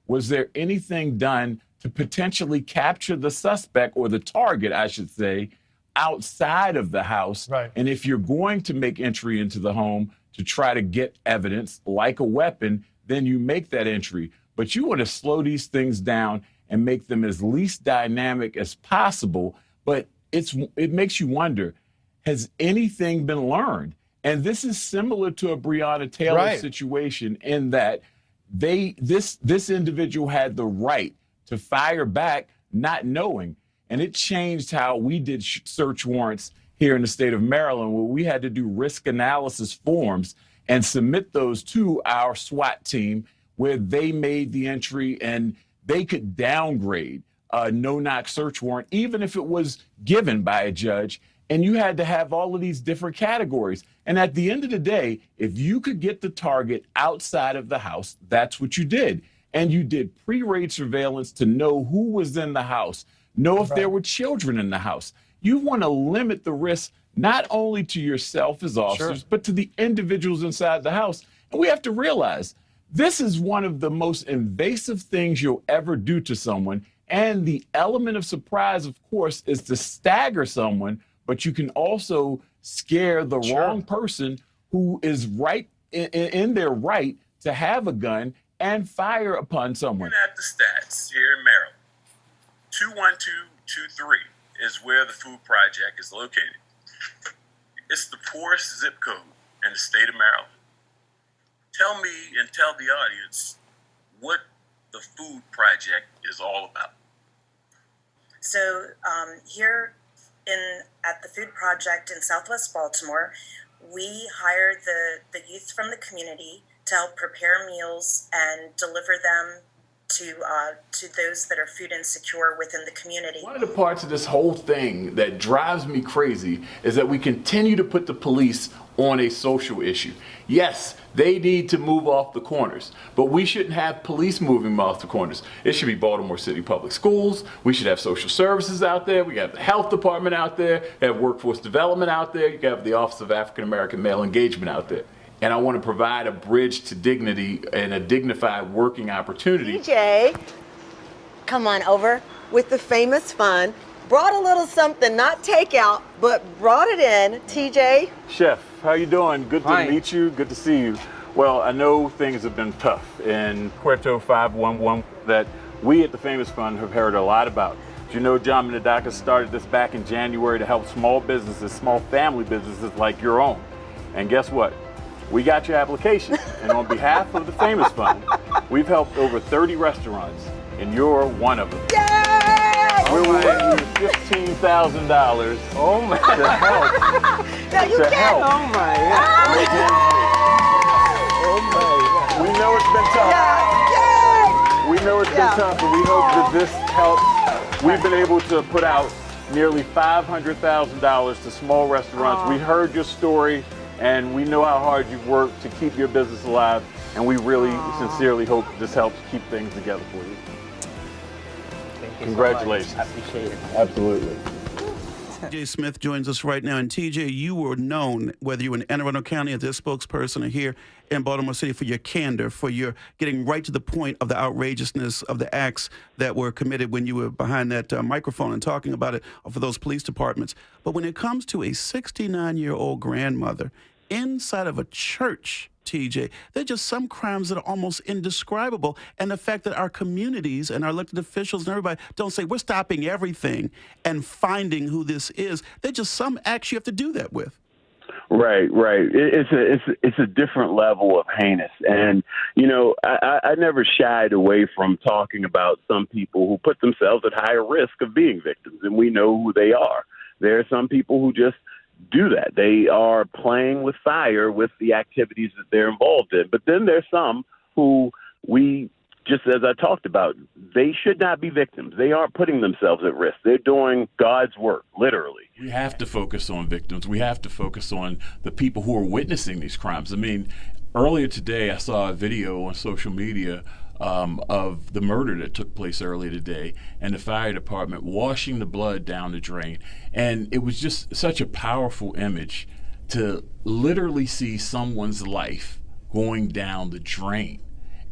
Was there anything done to potentially capture the suspect, or the target, I should say, outside of the house? Right. And if you're going to make entry into the home to try to get evidence like a weapon, then you make that entry. But you want to slow these things down and make them as least dynamic as possible. But it makes you wonder, has anything been learned? And this is similar to a Breonna Taylor situation, in that this individual had the right to fire back, not knowing. And it changed how we did search warrants here in the state of Maryland, where we had to do risk analysis forms and submit those to our SWAT team, where they made the entry and they could downgrade a no-knock search warrant, even if it was given by a judge. And you had to have all of these different categories. And at the end of the day, if you could get the target outside of the house, that's what you did. And you did pre-raid surveillance to know who was in the house, know if there were children in the house. You want to limit the risk not only to yourself as officers, but to the individuals inside the house. And we have to realize this is one of the most invasive things you'll ever do to someone. And the element of surprise, of course, is to stagger someone, but you can also scare the wrong person who is right in their right to have a gun and fire upon someone. Looking at the stats here in Maryland, 21223 is where the food project is located. It's the poorest zip code in the state of Maryland. Tell me and tell the audience what the food project is all about. So here at the food project in Southwest Baltimore, we hire the youth from the community to help prepare meals and deliver them to those that are food insecure within the community. One of the parts of this whole thing that drives me crazy is that we continue to put the police on a social issue. Yes, they need to move off the corners, but we shouldn't have police moving off the corners. It should be Baltimore City Public Schools. We should have social services out there. We have the health department out there. We have workforce development out there. You have the Office of African American Male Engagement out there. And I want to provide a bridge to dignity and a dignified working opportunity. TJ, come on over with the famous fun. Brought a little something, not takeout, but brought it in. TJ. Chef, how you doing? Good to meet you. Good to see you. Well, I know things have been tough in Puerto 511 that we at the Famous Fund have heard a lot about. As you know, John Menadaka started this back in January to help small businesses, small family businesses like your own. And guess what? We got your application, and on behalf of the Famous Fund, we've helped over 30 restaurants, and you're one of them. Yay! We're willing to use $15,000 Oh my to help. No, you to can't. help. Oh my God. Make ends meet. Oh my God. We know it's been tough. Yay! We know it's been tough, but we hope that this helps. We've been able to put out nearly $500,000 to small restaurants. We heard your story, and we know how hard you've worked to keep your business alive, and we really sincerely hope this helps keep things together for you. Thank you Congratulations. So much. I appreciate it. Absolutely. TJ Smith joins us right now. And TJ, you were known, whether you were in Anne Arundel County as their spokesperson or here in Baltimore City, for your candor, for your getting right to the point of the outrageousness of the acts that were committed when you were behind that microphone and talking about it for those police departments. But when it comes to a 69-year-old grandmother inside of a church, TJ, there are just some crimes that are almost indescribable. And the fact that our communities and our elected officials and everybody don't say, we're stopping everything and finding who this is. There are just some acts you have to do that with. Right. It's a different level of heinous. And, you know, I never shied away from talking about some people who put themselves at higher risk of being victims, and we know who they are. There are some people who just do that. They are playing with fire with the activities that they're involved in. But then there's some who we, just as I talked about, they should not be victims. They aren't putting themselves at risk. They're doing God's work, literally. We have to focus on victims. We have to focus on the people who are witnessing these crimes. I mean, earlier today, I saw a video on social media of the murder that took place earlier today, and the fire department washing the blood down the drain. And it was just such a powerful image to literally see someone's life going down the drain.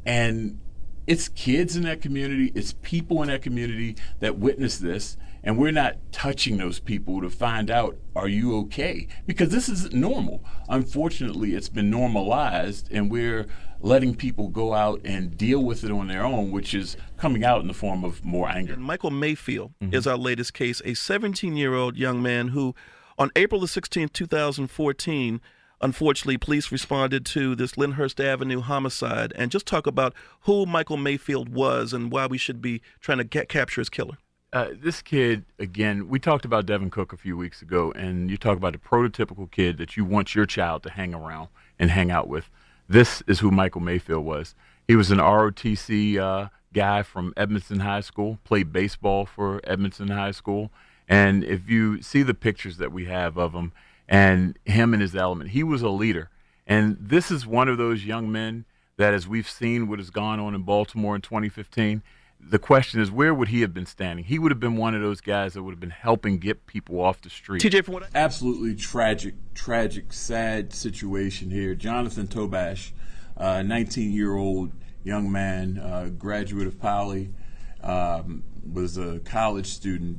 And it's kids in that community, it's people in that community that witness this, and we're not touching those people to find out, are you okay? Because this isn't normal. Unfortunately, it's been normalized, and we're letting people go out and deal with it on their own, which is coming out in the form of more anger. And Michael Mayfield is our latest case, a 17-year-old young man who, on April the 16th, 2014, unfortunately, police responded to this Lyndhurst Avenue homicide. And just talk about who Michael Mayfield was and why we should be trying to capture his killer. This kid, again, we talked about Devin Cook a few weeks ago, and you talk about the prototypical kid that you want your child to hang around and hang out with. This is who Michael Mayfield was. He was an ROTC guy from Edmondson High School, played baseball for Edmondson High School. And if you see the pictures that we have of him and him in his element, he was a leader. And this is one of those young men that, as we've seen what has gone on in Baltimore in 2015, the question is, where would he have been standing? He would have been one of those guys that would have been helping get people off the street. TJ, from what Absolutely tragic, sad situation here. Jonathan Tobash, 19-year-old young man, graduate of Poly, was a college student,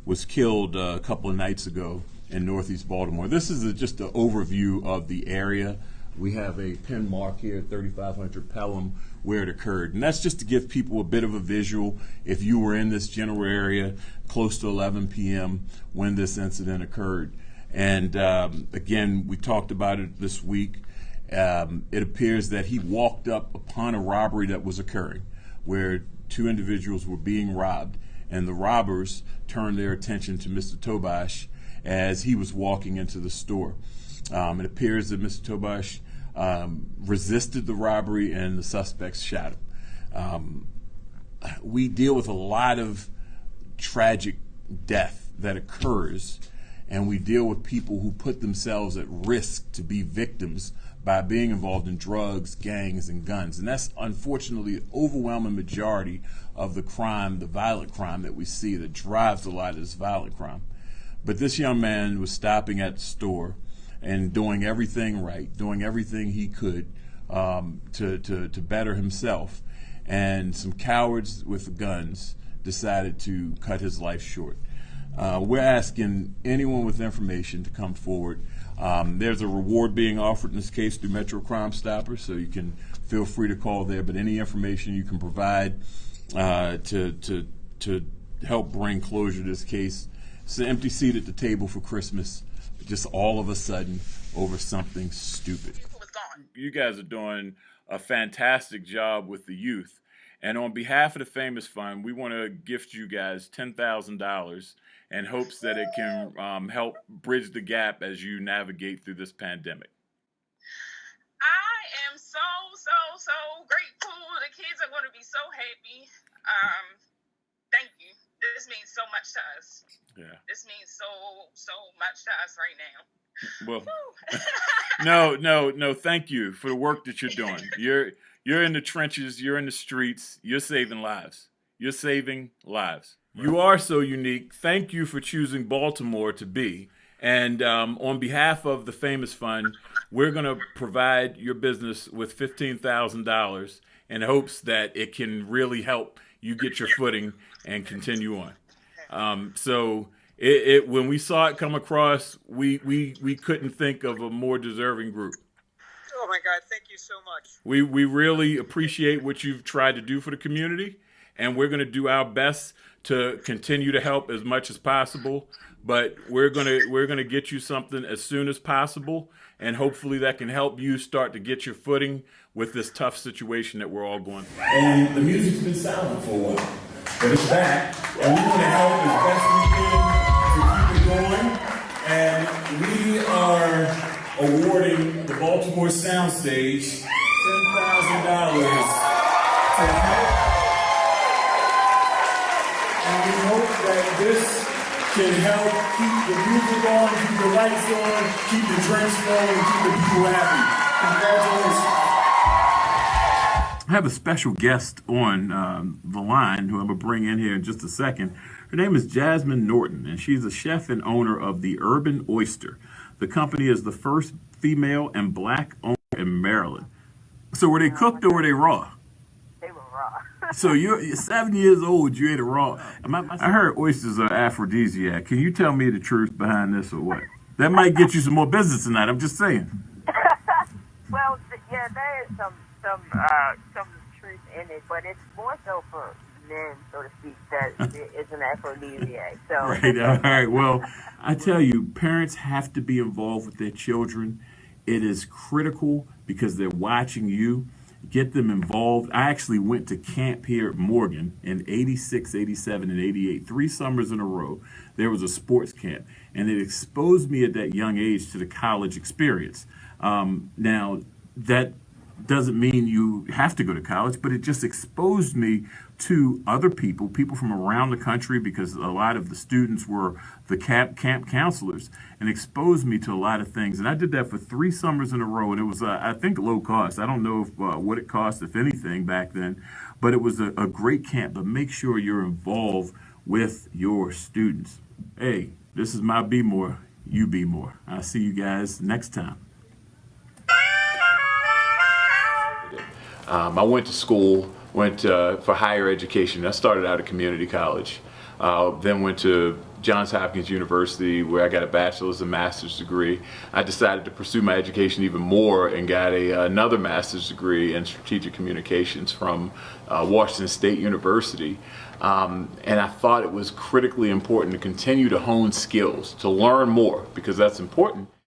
was killed a couple of nights ago in Northeast Baltimore. This is just an overview of the area. We have a pin mark here, 3500 Pelham, where it occurred. And that's just to give people a bit of a visual if you were in this general area close to 11 p.m. when this incident occurred. And again, we talked about it this week. It appears that he walked up upon a robbery that was occurring where two individuals were being robbed, and the robbers turned their attention to Mr. Tobash as he was walking into the store. It appears that Mr. Tobash resisted the robbery, and the suspects shot him. We deal with a lot of tragic death that occurs, and we deal with people who put themselves at risk to be victims by being involved in drugs, gangs, and guns. And that's unfortunately the overwhelming majority of the crime, the violent crime that we see that drives a lot of this violent crime. But this young man was stopping at the store and doing everything right, doing everything he could to better himself. And some cowards with guns decided to cut his life short. We're asking anyone with information to come forward. There's a reward being offered in this case through Metro Crime Stoppers, so you can feel free to call there. But any information you can provide to help bring closure to this case. It's an empty seat at the table for Christmas, just all of a sudden over something stupid. You guys are doing a fantastic job with the youth. And on behalf of the Famous Fund, we want to gift you guys $10,000 in hopes that it can help bridge the gap as you navigate through this pandemic. I am so grateful. The kids are going to be so happy. Thank you. This means so much to us. Yeah. This means so much to us right Well, now. no. Thank you for the work that you're doing. You're in the trenches. You're in the streets. You're saving lives. You're saving lives. You are so unique. Thank you for choosing Baltimore to be. And on behalf of the Famous Fund, we're going to provide your business with $15,000 in hopes that it can really help you get your footing and continue on. So when we saw it come across, we couldn't think of a more deserving group. Oh my God, thank you so much. We really appreciate what you've tried to do for the community, and we're going to do our best to continue to help as much as possible. But we're gonna get you something as soon as possible, and hopefully that can help you start to get your footing with this tough situation that we're all going through. And the music's been silent for a while, but it's back, and we want to help as best we can to keep it going. And we are awarding the Baltimore Soundstage $10,000 to help. And we hope that this can help keep the music on, keep the lights on, keep the drinks flowing, and keep the people happy. Congratulations. I have a special guest on the line who I'm going to bring in here in just a second. Her name is Jasmine Norton, and she's a chef and owner of the Urban Oyster. The company is the first female and black owner in Maryland. So were they cooked or were they raw? They were raw. So you're 7 years old. You ate it raw. I heard oysters are aphrodisiac. Can you tell me the truth behind this, or what? That might get you some more business tonight. I'm just saying. Well, yeah, there is some truth in it, but it's more so for men, so to speak, that it's an aphrodisiac. So. Right. All right. Well, I tell you, parents have to be involved with their children. It is critical because they're watching you. Get them involved. I actually went to camp here at Morgan in 86, 87, and 88, 3 summers in a row. There was a sports camp, and it exposed me at that young age to the college experience. Now, that doesn't mean you have to go to college, but it just exposed me to other people from around the country, because a lot of the students were the camp counselors, and exposed me to a lot of things. And I did that for 3 summers in a row, and it was, I think, low cost. I don't know if, what it cost, if anything, back then, but it was a great camp. But make sure you're involved with your students. Hey, this is my Be More, You Be More. I'll see you guys next time. I went to school, for higher education. I started out at community college, then went to Johns Hopkins University, where I got a bachelor's and master's degree. I decided to pursue my education even more and got another master's degree in strategic communications from Washington State University. And I thought it was critically important to continue to hone skills, to learn more, because that's important.